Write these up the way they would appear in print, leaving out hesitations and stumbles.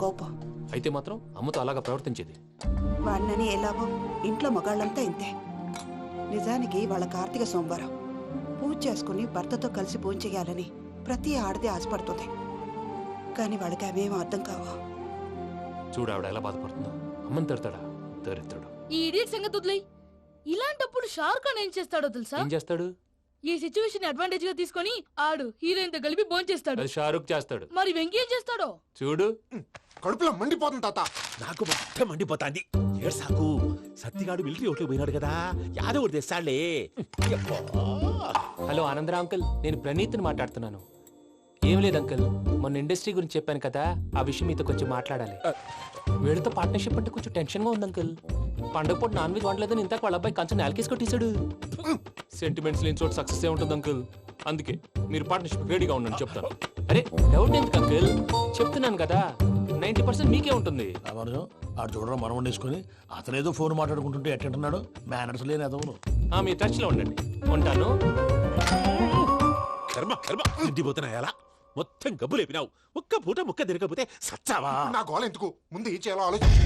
కోపం. అయితే మాత్రం అమ్మతో అలాగా ప్రవర్తించేది. వాడినని ఎలాగో ఇంట్లో మగాళ్ళంతా ఇంతే. నిజానికి వాళ్ళ కార్తీక సోమవారం పూజ చేసుకుని భర్తతో కలిసి పూజ చేయాలని ప్రతి ఆడది ఆశపడుతుంది. కానీ వాళ్ళకి అవేం అర్థం కావు. చూడు ఆవిడ ఎలా బాధపడుతుందో. అమ్మని తిడతాడా దరిద్రుడు. ఈ ఇడియట్ సంగతి వదిలేయ్. ఇలాంటప్పుడు షారుఖ్ ఖాన్ ఏం చేస్తాడో తెలుసా? ఏం చేస్తాడు? ఈ సిచ్యువేషన్ అడ్వాంటేజ్ గా తీసుకొని ఆడు హీరోయిన్ తో కలిపి బోన్ చేస్తాడు. అది షారుఖ్ చేస్తాడు. మరి వెంకీ ఏం చేస్తాడో చూడు. కడుపులో మండిపోతుంది తాత. నాకు మొత్తం మండిపోతాంది. ఏడ్సాకు. సత్తిగాడు మిలిటరీ ఓట్లకు పోయినాడు కదా, యాదవ్ ఒకటి తెస్తాడులే. హలో ఆనందరా అంకుల్, నేను ప్రణీత్ని మాట్లాడుతున్నాను. ఏం లేదు అంకుల్, మొన్న ఇండస్ట్రీ గురించి చెప్పాను కదా, ఆ విషయం మీతో కొంచెం మాట్లాడాలి. వీళ్ళతో పార్ట్నర్షిప్ అంటే కొంచెం టెన్షన్ గా ఉంది అంకుల్. పండగ పూట నాన్ వెజ్ వండలేదని ఇంతకు వాళ్ళ అబ్బాయి కంచెం నేలకేసి కొట్టేశాడు. సెంటిమెంట్స్ లేని చోట సక్సెస్ ఏ ఉంటుంది అంకుల్. అందుకే మీరు పార్ట్నర్షిప్ రెడీగా ఉండండి చెప్తాను. అరే డౌట్ ఎందుకు అంకుల్, చెప్తున్నాను కదా 90% మీకే ఉంటుంది. ఆడు చూడడం మనం వండేసుకుని అతనేదో ఫోన్ మాట్లాడుకుంటుంటే ఎట్టంటున్నాడు. మేనర్స్ లేని అదవును. మీ టచ్ లో ఉండండి. ఉంటాను. కర్మ కర్మ తిండిపోతున్నా ఎలా మొత్తం గబ్బు లేపినావు. ఒక్క పూట ముక్క తిరగకపోతే సచ్చావా? నా గోల ఎందుకు, ముందు ఈ చేయాలో ఆలోచించు.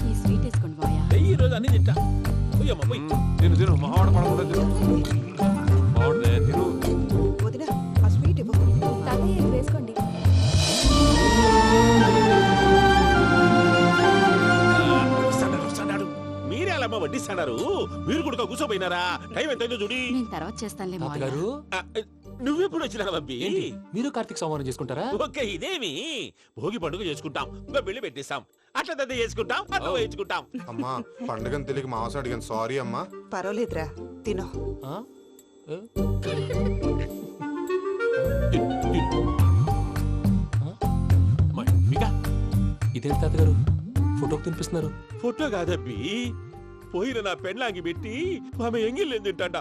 ఈ స్వీట్ వేసుకోండి బాయా. ఈ రోజు అన్ని తింటా. పోయమ్మ పోయి. తిను తిను, మావాడు పడకుండా తిను. మావాడే తిను. వదిన ఆ స్వీట్ ఇవ్వు. తాతయ్య ఇది వేసుకోండి. వస్తాడు. మీరే అలా అమ్మ వడ్డిస్తాడారు. మీరు కూడా కూర్చోపోయినారా? టైం ఎంతైందో చూడి. నేను తర్వాత చేస్తానులే మావయ్య. తాతగారు నువ్వెప్పుడు వచ్చినా బంబి? ఏంటి మీరు కార్తీక సంహారం చేసుకుంటారా? ఓకే, ఇదేమి భోగి పండుగ చేసుకుంటాం, ఇంకా పెళ్లి పెట్టేస్తాం, అట్లా దద్ద చేసుకుంటాం, అట్లా వేయించుకుంటాం. అమ్మా పండుగని తెలియక మాంసం అడిగాను, సారీ అమ్మా. పర్వాలేదురా తినో. ఆ? ఏ? ఇదేంటి తాతగారు ఫోటోకి తినిపిస్తున్నారు? ఫోటో కాదబ్బి, పోయిన నా పెళ్ళాంగి పెట్టి ఆమె ఎంగిల్ తింటాడ.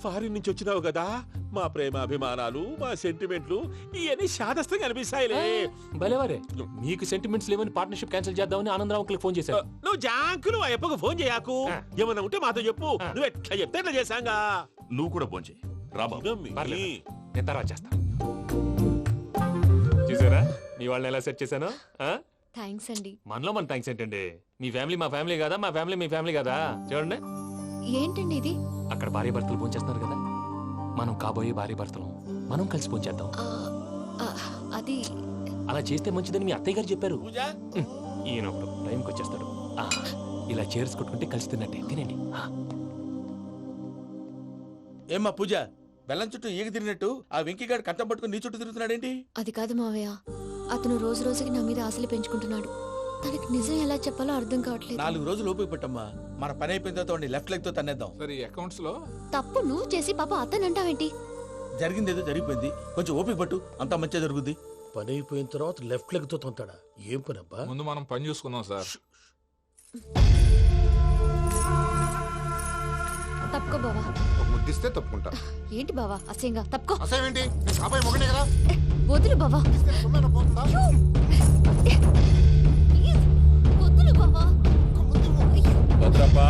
ఫారిన్ నుంచి వచ్చినావు కదా, మా ప్రేమ అభిమానాలు, మా సెంటిమెంట్లు ఇవన్నీ శాదస్తంగా అనిపిస్తాయిలే. భలేవారే, మీకు సెంటిమెంట్స్ లేవని పార్ట్నర్షిప్ క్యాన్సిల్ చేద్దామని ఆనందరావు అంకుల్కి ఫోన్ చేశారు. నువ్వు జాంకులు ఆ ఎప్పకు ఫోన్ చేయకు. ఏమన్నా ఉంటే మాతో చెప్పు. నువ్వు ఎట్లా చెప్తే ఎట్లా చేశాంగా. నువ్వు కూడా ఫోన్ చేయి. రా బాబు. పర్లేదు, నేను తర్వాత చేస్తా. చూసారా మీ వాళ్ళని ఎలా సెట్ చేశాను? థ్యాంక్స్ అండి. మనలో మన థ్యాంక్స్ ఏంటండి? మీ ఫ్యామిలీ మా ఫ్యామిలీ కదా, మా ఫ్యామిలీ మీ ఫ్యామిలీ కదా. చూడండి, ఏంటండి ఇది? అక్కడ భార్య భర్తలు ఫోన్ చేస్తున్నారు కదా, మనం కాబోయే భార్య భర్తలు మనం కలిసి ఫోన్ చేద్దాం. అది అలా చేస్తే మంచిదని మీ అత్తయ్య గారు చెప్పారు. ఈయన ఒకడు టైంకి వచ్చేస్తాడు. ఇలా చేర్స్ కొట్టుకుంటే కలిసి తిన్నట్టే. తినండి. ఏమ్మా పూజ, బెల్లం చుట్టూ ఈగ తిరిగినట్టు ఆ వెంకీగాడు కంటం పట్టుకుని నీ చుట్టూ తిరుగుతున్నాడేంటి? అది కాదు మావయ్య, అతను రోజు రోజుకి నా మీద ఆశలు పెంచుకుంటున్నాడు. తనకి నిజం ఎలా చెప్పాలో అర్థం కావట్లేదు. 4 రోజులు ఓపిక పట్టమ్మా, మన పని అయిపోయిన తర్వాత లెఫ్ట్ లెగ్ తో తన్నేద్దాం. సరే అకౌంట్స్ లో తప్పు నువ్వు చేసి పాప అతను అంటావేంటి? జరిగిందేదో జరిగిపోయింది, కొంచెం ఓపిక పట్టు, అంతా మంచిగా జరుగుద్ది. పని అయిపోయిన తర్వాత లెఫ్ట్ లెగ్ తో తొంతాడా? ఏం పని అబ్బా? ముందు మనం పని చూసుకుందాం సార్. తప్పుకో బావా. ఒక ముద్దిస్తే తప్పుకుంటా. ఏంటి బావా అసహ్యంగా? తప్పుకో. అసేమేంటి, నేను కాబోయే మొగనే కదా. వదులు బావా. సొమ్మేనా పోతుందా? వదులు బావా. భద్రప్ప,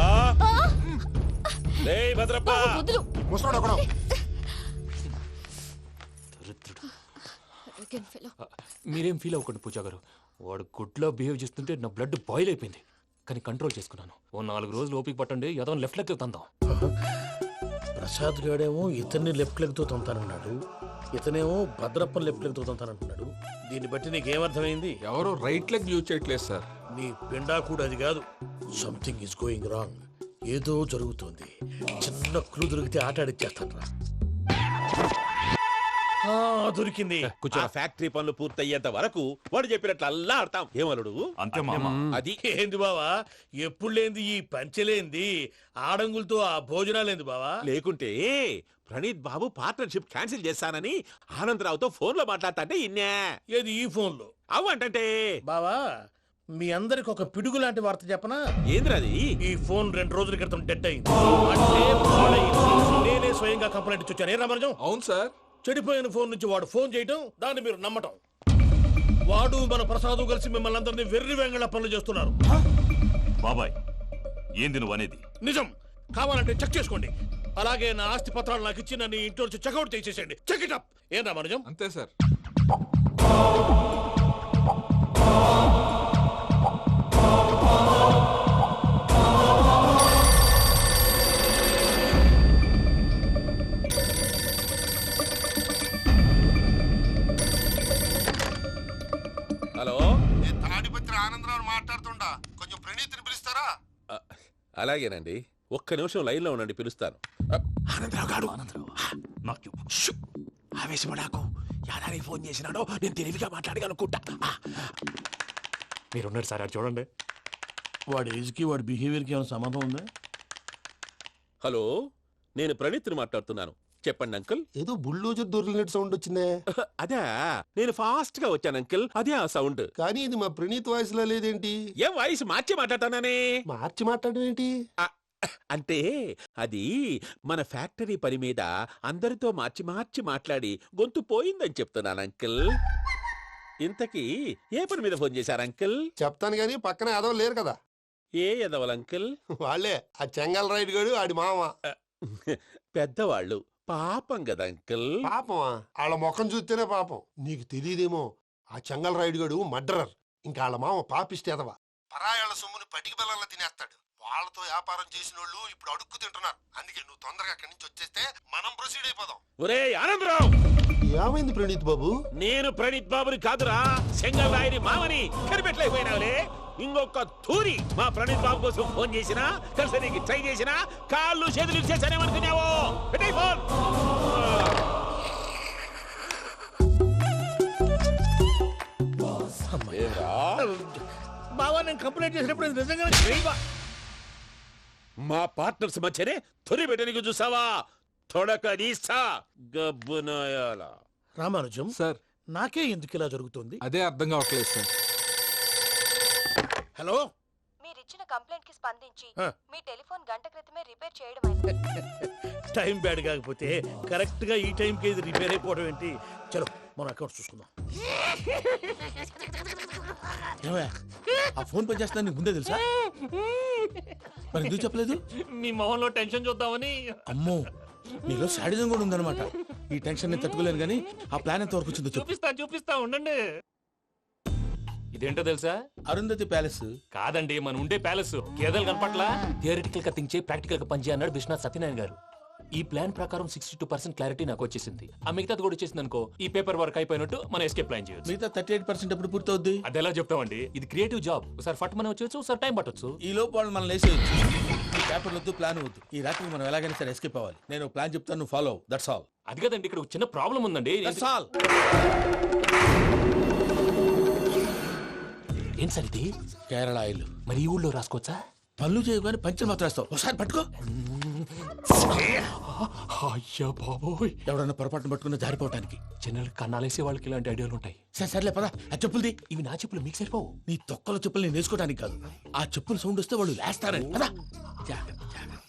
రేయ్ భద్రప్ప, వదులు. ముసలోడు ఒకడు. మీరేం ఫీల్ అవ్వకండి పూజా గారు. వాడు గుడ్లో బిహేవ్ చేస్తుంటే నా బ్లడ్ బాయిల్ అయిపోయింది. కానీ కంట్రోల్ చేసుకున్నాను. ఓ 4 రోజులు ఓపిక పట్టండి, ఏదో లెఫ్ట్ లెగ్ తందాం. ప్రసాద్ గాడేమో ఇతన్ని లెఫ్ట్ లెగ్ తో తొంతానన్నాడు, ఇతనేమో భద్రప్ప లెఫ్ట్ లెగ్ తో తొంతానంటున్నాడు. దీన్ని బట్టి నీకేమర్థమైంది? ఎవరు రైట్ లెగ్ యూజ్ చేయట్లేదు సార్. నీ పిండా కూడా అది కాదు. Something is going wrong. ఏదో జరుగుతోంది. చిన్న క్లూ దొరికితే ఆట ఆడిచ్చేస్తాను రా. దొరికింది. ఆ ఫ్యాక్టరీ పనులు పూర్తయ్యేంత వరకు వాడు చెప్పినట్లు అల్లా ఆడతాం. ఏమలుడు అంతే మామ. అది ఏంది బావా, ఎప్పుడు లేంది ఈ పంచలేంది, ఆడంగులతో ఆ భోజనాలేంది బావా? లేకుంటే ప్రణీత్ బాబు పార్ట్నర్షిప్ క్యాన్సిల్ చేస్తానని ఆనందరావుతో ఫోన్ లో మాట్లాడతాంటే ఇన్నే. ఏది ఈ ఫోన్ లో? అవ్వంటే బావా, మీ అందరికి ఒక పిడుగు లాంటి వార్త చెప్పనా? ఏంద్రది? ఈ ఫోన్ 2 రోజుల క్రితం డెడ్ అయింది. అంటే పాడైంది. నేనే స్వయంగా కంప్లైంట్ ఇచ్చి వచ్చాను. ఏ రామరాజం? అవును సార్. చెడిపోయిన ఫోన్ నుంచి వాడు ఫోన్ చేయటం, దాన్ని మీరు నమ్మటం. వాడు మన ప్రసాదు కలిసి మిమ్మల్ని అందరినీ వెర్రి వెంగళ పనులు చేస్తున్నారు. బాబాయ్, ఏంది నువ్వు అనేది? నిజం. కావాలంటే చెక్ చేసుకోండి. అలాగే నా ఆస్తి పత్రాలు నాకు ఇచ్చి నన్ను ఇంట్లో నుంచి చెక్అౌట్ చేసేసండి. Check it up. ఏం రామరాజం? అంతే సార్. ఆనందరావు మాట్లాడుతుండా కొంచెం ప్రణీతిని పిలుస్తారా? అలాగేనండి, ఒక్క నిమిషం లైన్లో ఉండండి, పిలుస్తాను. ఆనందరావు గాడు నాకు ఆవేశపడాకు. యాదానికి ఫోన్ చేసినాడో నేను తెలివిగా మాట్లాడగలనుకుంటా. మీరున్నారు సార్, అది చూడండి. వాడి ఏజ్కి వాడి బిహేవియర్కి ఏమైనా సంబంధం ఉందా? హలో, నేను ప్రణీత్ని మాట్లాడుతున్నాను. చెప్పండి అంకుల్. ఏదో బుల్డోజర్ దొరికినట్టు సౌండ్ వచ్చిందే. అదే, నేను ఫాస్ట్ గా వచ్చాను అంకుల్, అదే ఆ సౌండ్. కానీ ఇది మా ప్రణీత్ వాయిస్ లో లేదేంటి? ఏ వాయిస్ మార్చి మాట్లాడతాననే? మార్చి మాట్లాడడం ఏంటి? అంటే అది మన ఫ్యాక్టరీ పని మీద అందరితో మార్చి మార్చి మాట్లాడి గొంతు పోయిందని చెప్తున్నాను అంకుల్. ఇంతకీ ఏ పని మీద ఫోన్ చేశారు అంకుల్? చెప్తాను గానీ పక్కన ఏదో లేరు కదా. ఏ ఎదవల్ అంకుల్? వాళ్ళే ఆ చెంగల్ రైడ్ గడు ఆడి మామ. పెద్దవాళ్ళు, పాపం కదా అంకుల్. పాపమా? వాళ్ళ ముఖం చూస్తేనే పాపం. నీకు తెలియదేమో, ఆ చెంగల్ రైడ్ గడు మర్డరర్. ఇంకా వాళ్ళ మామ పాపిస్తేదవా. పరాయాళ్ళ సొమ్ముని పటికి బెల్లంలో తినేస్తాడు. వాళ్ళతో వ్యాపారం చేసిన వాళ్ళు ఇప్పుడు అడుక్కు తింటున్నారు. అందుకే నువ్వు తొందరగా అక్కడి నుంచి వచ్చేస్తే మనం ప్రొసీడ్ అయిపోదాం. ఒరే ఆనందరావు! ఏమైంది ప్రణీత్ బాబు? నేను ప్రణీత్ బాబుని కాదురా, సెంగల్ రాయని మామని. కనిపెట్టలేకపోయినావులే. ఇంకొక తూరి మా ప్రణీత్ బాబు కోసం ఫోన్ చేసినా, కలిసి నీకు ట్రై చేసినా కాళ్ళు చేతులు ఇచ్చేసానేమనుకున్నావు. పెట్టే ఫోన్. బావా, నేను కంప్లైంట్ చేసినప్పుడు ఇది నిజంగా మా పార్ట్నర్స్ మధ్యనే తొలి పెట్టడానికి చూసావా? తొడక నీస్తా గబ్బునాయాల. రామానుజం సార్, నాకే ఎందుకు ఇలా జరుగుతుంది? అదే అర్థం కావట్లేదు సార్. హలో, మీరిచ్చిన కంప్లైంట్ కి స్పందించి ఆ. మీ టెలిఫోన్ గంట క్రితమే రిపేర్ చేయడం అయింది. టైం బ్యాడ్ కాకపోతే కరెక్ట్ గా ఈ టైంకి ఇది రిపేర్ అయిపోవడం ఏంటి? చలో మన అకౌంట్ చూసుకుందాం. ఏమయ్య, ఆ ఫోన్ పని చేస్తున్నా నీకు ముందే తెలుసా? మరి ఎందుకు చెప్పలేదు? మీ మొహంలో టెన్షన్ చూద్దామని. అమ్మో, నీలో శాడిజం కూడా ఉందన్నమాట. ఈ టెన్షన్ నేను తట్టుకోలేను కానీ ఆ ప్లాన్ ఎంత వరకు వచ్చిందో చెప్పు. చూపిస్తా ఉండండి. ఇదేంటో తెలుసా? అరుంధతి ప్యాలెస్ కాదండి, మన ఉండే ప్యాలెస్. గేదెలు కనపట్లా? థియరిటికల్ గా థింక్ చేయి, ప్రాక్టికల్ గా పనిచేయ అన్నాడు విశ్వనాథ్ సత్యనారాయణ గారు. ఈ ప్లాన్ ప్రకారం 62% క్లారిటీ నాకు వచ్చేసింది. ఆ మిగతాది కూడా వచ్చేసింది అనుకో, ఈ పేపర్ వర్క్ అయిపోయినట్టు మనం ఎస్కేప్ ప్లాన్ చేయొచ్చు. మిగతా 38% ఎప్పుడు పూర్తవుద్ది? అది ఎలా చెప్తామండి? ఇది క్రియేటివ్ జాబ్. ఒకసారి ఫట్ మనం వచ్చేచ్చు, ఒకసారి టైం పట్టొచ్చు. ఈ లోపు వాళ్ళు మనం లేసేయచ్చు. ఈ పేపర్ వద్దు, ప్లాన్ వద్దు. ఈ రాత్రికి మనం ఎలాగైనా సరే ఎస్కేప్ అవ్వాలి. నేను ప్లాన్ చెప్తాను, నువ్వు ఫాలో. That's all. అది కదండి, ఇక్కడ ఒక చిన్న ప్రాబ్లం ఉందండి. That's all. ఏం సార్ ఇది? కేరళ ఆయిల్. మరి ఈ ఊళ్ళో రాసుకోవచ్చా? పనులు చేయగానే పంచర్ మాత్రం వేస్తావు. ఒకసారి పట్టుకో. అయ్యా బాబోయ్, ఎవడన్నా పొరపాటున పట్టుకున్న జారిపోవటానికి. జనరల్ కన్నాలేసే వాళ్ళకి ఇలాంటి ఐడియాలు ఉంటాయి. సర్లే పదా, ఆ చెప్పులది. ఇవి నా చెప్పులు, మీకు సరిపోవు. నీ తొక్కల చెప్పులు నేను వేసుకోవడానికి కాదు, ఆ చెప్పులు సౌండ్ వస్తే వాళ్ళు లేస్తారని. పదా. జాగ్రత్త, జాగ్రత్త.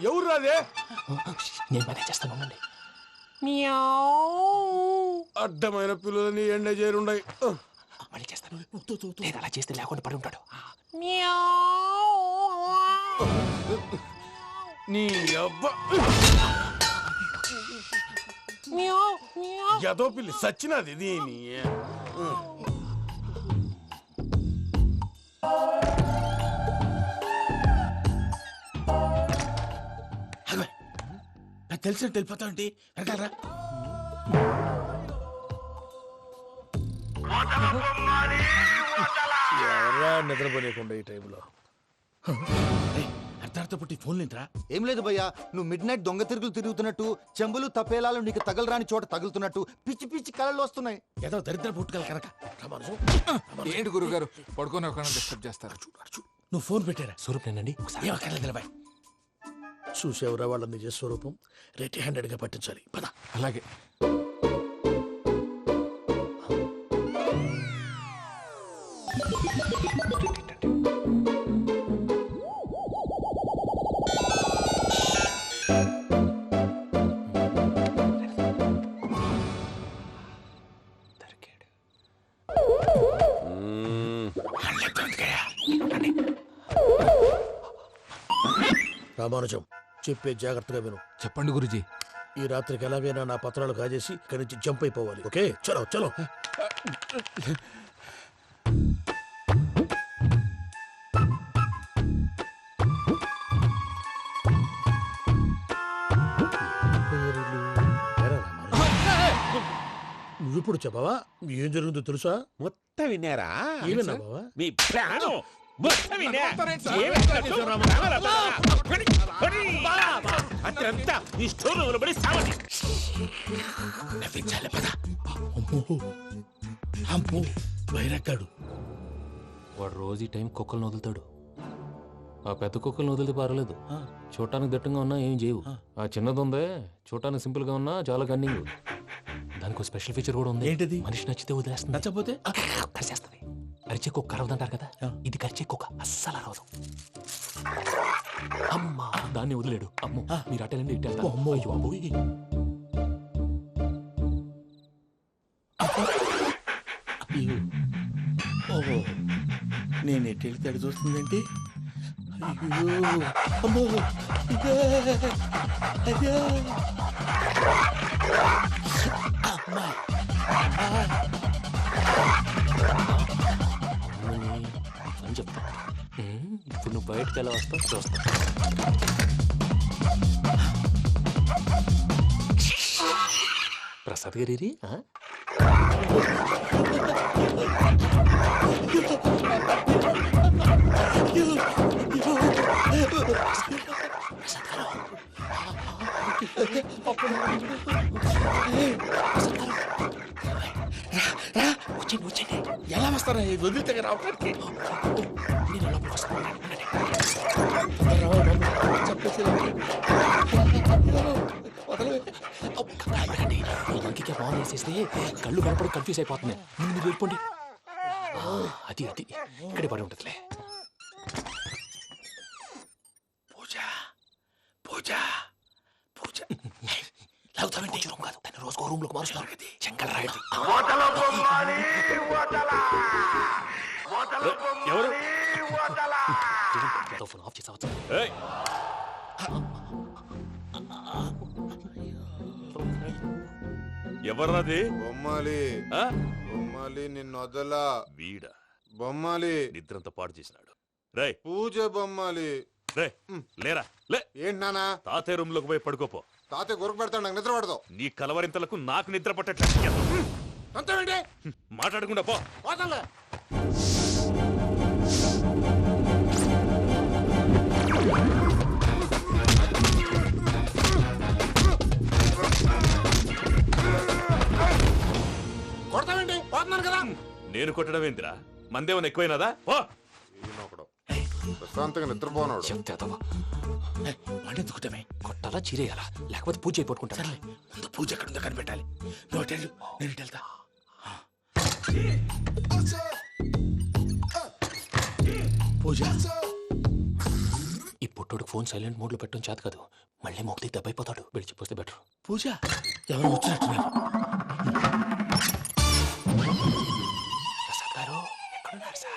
ఎవరు రాదే? నేను పనే చేస్తాను, ఉండండి. అడ్డమైన పిల్లలని ఎండ చేరుండయి. మళ్ళీ చేస్తాను. లేదు, అలా చేస్తే లేకుండా పడి ఉంటాడు. నీ అబ్బా ఎదో పిల్లి సచ్చినది దీని. నాకు తెలిసినట్టు వెళ్ళిపోతా ఉంటే వెనకాలరా. ఎవరా నిద్రపోలేకుండా ఈ టైంలో? అర్ధార్థ పుట్టి ఫోన్ లేంట్రా? ఏం లేదు భయ్యా, నువ్వు మిడ్ నైట్ దొంగ తిరుగులు తిరుగుతున్నట్టు, చెంబులు తపేలాలు నీకు తగలరాని చోట తగులుతున్నట్టు పిచ్చి పిచ్చి కళలు వస్తున్నాయి. ఏదో దరిద్ర పుట్టుకల కనుక. ఏంటి గురుగారు పడుకొని ఒక డిస్టర్బ్ చేస్తారు? నువ్వు ఫోన్ పెట్టారా? స్వరూప్ నేనండి. ఒకసారి నిలబాయ్. చూసేవరా వాళ్ళ నిజ స్వరూపం. రెట్టి హ్యాండెడ్ గా పట్టించాలి. పద. అలాగే. రామానుజం, చెప్పే జాగ్రత్తగా విను. చెప్పండి గురుజీ. ఈ రాత్రికి ఎలాగైనా నా పత్రాలు కాజేసి ఇక్కడి నుంచి జంప్ అయిపోవాలి. ఓకే, చలో చలో. నువ్విప్పుడు చెప్పవా ఏం జరుగుతుందో తెలుసా? మొత్తం విన్నారా? ఏమన్నా బావా? మీ ప్రాణం మొత్తం విన్నా? అత్రంతా ఈ స్టోర్ రూమ్ లో పడి సావండి. నవ్వించాలి పద. అమ్మో అమ్మో బైరక్కాడు. వాడు రోజు ఈ టైం కుక్కలను వదులుతాడు. ఆ పెద్ద కుక్కలను వదిలితే పర్లేదు, చూడటానికి దట్టంగా ఉన్నా ఏం చేయవు. ఆ చిన్నది ఉందే చూడటానికి సింపుల్ గా ఉన్నా చాలా కన్నింగ్. దానికి ఒక స్పెషల్ ఫీచర్ కూడా ఉంది. ఏంటిది? మనిషి నచ్చితే వదిలేస్తుంది, నచ్చపోతే కరిచేస్తుంది. అరిచే కుక్క అరవదంటారు కదా, ఇది కరిచే కుక్క అస్సలు అరవదు. అమ్మా దాన్ని వదిలేడు. అమ్మో మీరు అటెండి ఇటు వెళ్తారు. అమ్మో అయ్యో అబ్బోయ్. ఓహో నేను ఎటు వెళ్తే అడు చూస్తుందేంటి? అయ్యో అమ్మో ఇదే అదే అమ్మా అని చెప్తా. ఇప్పుడు నువ్వు బయటకు ఎలా వస్తావు చూస్తా. ప్రసాద్ గారి వచ్చండి. ఎలా వస్తారా వదిలితే రావడానికి? ఇంకే ఫోన్ వేసేస్తే కళ్ళు కనపడి కన్ఫ్యూజ్ అయిపోతున్నాయి. మీరు వెళ్ళిపోండి. అది అది ఇక్కడే పడి ఉంటుందిలే. పూజ పూజ పూజ లాగుతామంటే రూమ్ కాదు, తన రోజుకో రూమ్ లోకి మారుస్తున్నారు కదా. శంకర్ రాయుడు ఎవరు? ఫోన్ ఆఫ్ చేసావచ్చు. ఎవర్రాది? బొమ్మాలి బొమ్మాలి నిన్ను వదలా. వీడా బొమ్మాలి నిద్రంతా పాడు చేసినాడు. రే పూజ బొమ్మాలి. రే లేరా లే. ఏంటి నానా? తాతయ్య రూమ్ లోకి పోయి పడుకోపో. తాతయ్య గురకు పెడతాడు, నాకు నిద్ర పడదు. నీ కలవరింతలకు నాకు నిద్ర పట్టేట్టు అంతేంటి? మాట్లాడకుండా పో. పోతాలే. కొడతావేంటి? పోతున్నాను కదా. నేను కొట్టడం ఏందిరా? మందేమన్నా ఎక్కువైనదా? ఓ ప్రశాంతంగా నిద్రపోనాడు. చెప్తేదవా వాడెందుకుంటామే? కొట్టాలా చీరేయాలా లేకపోతే పూజ అయిపోట్టుకుంటా. సర్లే ముందు పూజ ఎక్కడుందో కనిపెట్టాలి. నువ్వు నేను ఇటు వెళ్తా. పూజ ఈ పుట్టోడికి ఫోన్ సైలెంట్ మోడ్ లో పెట్టడం చేత కాదు, మళ్ళీ మొక్కి దెబ్బైపోతాడు. విడిచిపోతే బెటర్. పూజ ఎవరు వచ్చినట్టున్నారు? ప్రసాద్ గారు ఎక్కడున్నారు సార్?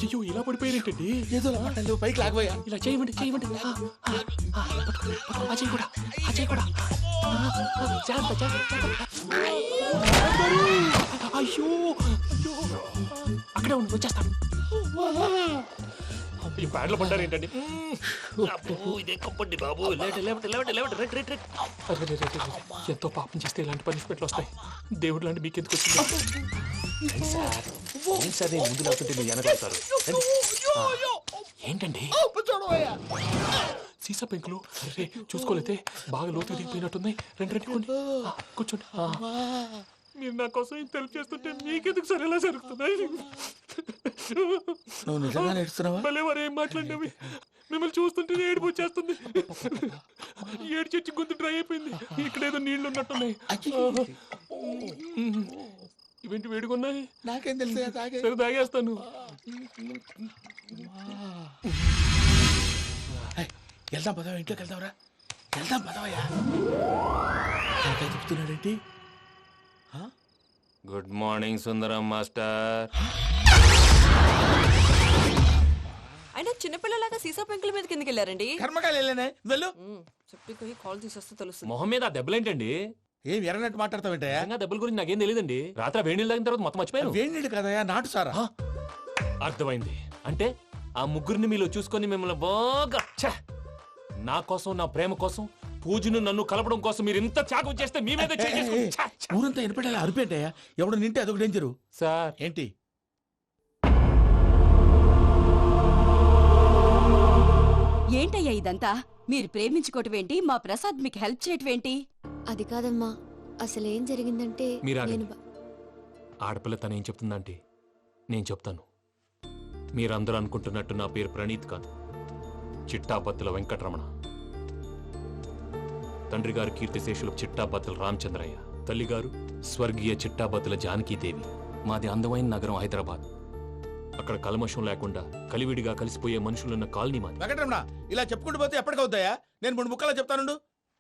అయ్యో ఇలా పడిపోయారేంటండి? ఏదో పైకి లాగబోయా. ఇలా చేయమండి చేయమండి. అజయ్ కూడా అజయ్ కూడా జాగ్రత్త జాగ్రత్త. అయ్యో అయ్యో అక్కడే ఉండి వచ్చేస్తాను. ఈ ప్యాడ్లో పడ్డారు ఏంటండి? ఎంతో పాపం చేస్తే ఇలాంటి పనిష్మెంట్లు వస్తాయి. దేవుడు లాంటి మీకెందుకు వచ్చింది? ఏం సార్ నేను ముందు లేకుంటే మీరు వెనకాడతారు. ఏంటండి సీసా పెంకులు? అరే చూసుకోలేతే బాగా లోతు దిగిపోయినట్టున్నాయి. రెండు రెండు కూర్చోండి. మీరు నా కోసం ఇంత హెల్ప్ చేస్తుంటే మీకెందుకు సరే ఎలా జరుగుతున్నాయి? నువ్వు నిజంగా నేర్చుతున్నావా? భలే వారు ఏం మాట్లాడినవి. మిమ్మల్ని చూస్తుంటే ఏడుపు వచ్చేస్తుంది. ఏడు చెట్టు గొంతు డ్రై అయిపోయింది. ఇక్కడ ఏదో నీళ్లు ఉన్నట్టున్నాయి. ఇవేంటి వేడుకున్నాయి? నాకేం తెలుసు. సరే తాగేస్తాను. వెళ్దాం పదవా, ఇంట్లోకి వెళ్దాంరా. వెళ్దాం పదవయ్యా. చెప్తున్నాడేంటి? గుడ్ మార్నింగ్ సుందరం మాస్టర్. అయినా చిన్నపిల్లలాగా సీసా పెంకుల మీద కిందకి వెళ్ళారండి. కర్మకాయలు వెళ్ళానే వెళ్ళు. చెప్పి కాల్ తీసేస్తే తెలుస్తుంది. మొహం మీద ఆ దెబ్బలేంటండి? ఏం ఎర్రనట్టు మాట్లాడతావేంటయా? దెబ్బల గురించి నాకేం తెలియదండి. రాత్రి వేడి నీళ్ళు తాగిన తర్వాత మొత్తం మర్చిపోయాను. వేడి నీళ్ళు కదయా, నాటు సారా. అర్థమైంది. అంటే ఆ ముగ్గురిని మీలో చూసుకొని మిమ్మల్ని బాగా నా కోసం నా ప్రేమ కోసం పూజను నన్ను కలపడం కోసం మీరు ఇంత త్యాగం చేస్తే మీ మీద చేయి చేసుకుని- ఛ! ఊరంతా వినపడేలా అరిపేంటయ్యా ఎవడు నింటే అదొక డేంజరు సార్ ఏంటి ఏంటయ్యా ఇదంతా మీరు ప్రేమించుకోవటం ఏంటి మా ప్రసాద్ మీకు హెల్ప్ చేయటం ఏంటి అది కాదమ్మా అసలు ఏం జరిగిందంటే మీరు ఆగండి. నేను ఆడపిల్ల తను ఏం చెప్తుందంటే నేను చెప్తాను. మీరందరూ అనుకుంటున్నట్టు నా పేరు ప్రణీత్ కాదు, చిట్టాబత్తుల వెంకటరమణ. తండ్రి గారు కీర్తిశేషులు చిట్టాబత్తుల రామచంద్రయ్య, తల్లిగారు స్వర్గీయ చిట్టాబత్తుల జానకీదేవి. మాది అందమైన నగరం హైదరాబాద్. అక్కడ కల్మషం లేకుండా కలివిడిగా కలిసిపోయే మనుషులున్న కాలనీ మాది. వెంకటరమణ ఇలా చెప్పుకుంటూ పోతే ఎప్పటికవుతాయా నేను 3 ముక్కలా చెప్తానుండు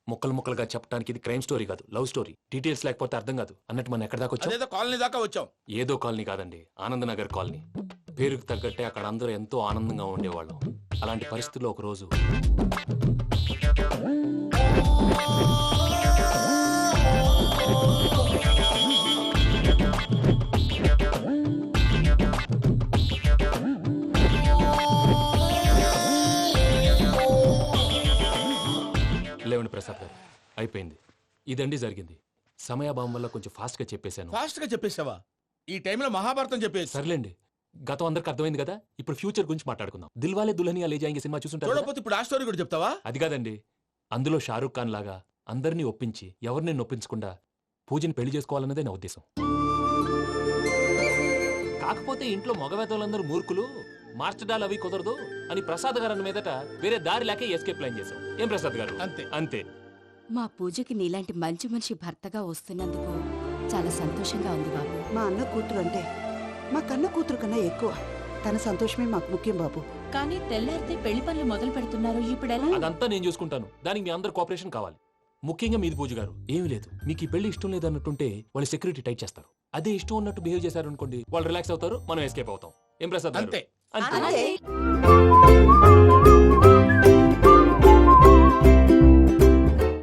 ముక్కలు ముక్కలుగా చెప్పడానికి ఇది క్రైమ్ స్టోరీ కాదు, లవ్ స్టోరీ. డీటెయిల్స్ లేకపోతే అర్థం కాదు. అన్నట్టు మనం ఎక్కడ దాకా వచ్చాం? అదేదో కాలనీ దాకా వచ్చాం. ఏదో కాలనీ కాదండి, ఆనందనగర్ కాలనీ. పేరుకు తగ్గట్టే అక్కడ అందరూ ఎంతో ఆనందంగా ఉండేవాళ్ళం. అలాంటి పరిస్థితుల్లో ఒక రోజు లేవండి ప్రసాద్ గారు, అయిపోయింది. ఇదండి జరిగింది. సమయాభావం వల్ల కొంచెం ఫాస్ట్ గా చెప్పేశాను. ఫాస్ట్ గా చెప్పేసావా? ఈ టైంలో మహాభారతం చెప్పేసి సర్లేండి, గతం అందరికి అర్థమైంది కదా. ఇప్పుడు ఫ్యూచర్ గురించి మాట్లాడుకుందాం. దిల్వాలే దుల్హనియా లే జాయేంగే సినిమా చూసుంటారు కదా? చూడకపోతే ఇప్పుడు ఆ స్టోరీ కూడా చెప్తావా? అది కాదండి, అందులో షారూక్ ఖాన్ లాగా అందరినీ ఒప్పించి ఎవరిని నొప్పించకుండా పూజని పెళ్లి చేసుకోవాలన్నదే నా ఉద్దేశం. కాకపోతే ఇంట్లో మగవేతలందరూ మూర్ఖులు, మార్చడాలు అవి కుదరదు అని ప్రసాద్ గారు అన్న మీదట వేరే దారి లేక ఎస్కేప్ ప్లాన్ చేశాం. ఏం ప్రసాద్ గారు? అంతే అంతే. మా పూజకి నీలాంటి మంచి మనిషి భర్తగా వస్తున్నందుకు చాలా సంతోషంగా ఉంది బాబు. మా అన్న కూతురు అంటే మా కన్న కూతురు కన్నా ఎక్కువ. తన సంతోషమే మాకు ముఖ్యం బాబు. కానీ తెల్లారితే పెళ్లి పనులు మొదలు పెడుతున్నారు, ఇప్పుడెలా? అదంతా నేను చూసుకుంటాను. దానికి మీ అందరు కోఆపరేషన్ కావాలి. ముఖ్యంగా మీది పూజ గారు. ఏమీ లేదు, మీకు ఈ పెళ్లి ఇష్టం లేదన్నట్టుంటే వాళ్ళు సెక్యూరిటీ టైట్ చేస్తారు. అదే ఇష్టం ఉన్నట్టు బిహేవ్ చేశారు అనుకోండి, వాళ్ళు రిలాక్స్ అవుతారు, మనం ఎస్కేప్ అవుతాం. ఏం ప్రసాద్ గారు? అంతే. అంతే. అంతే.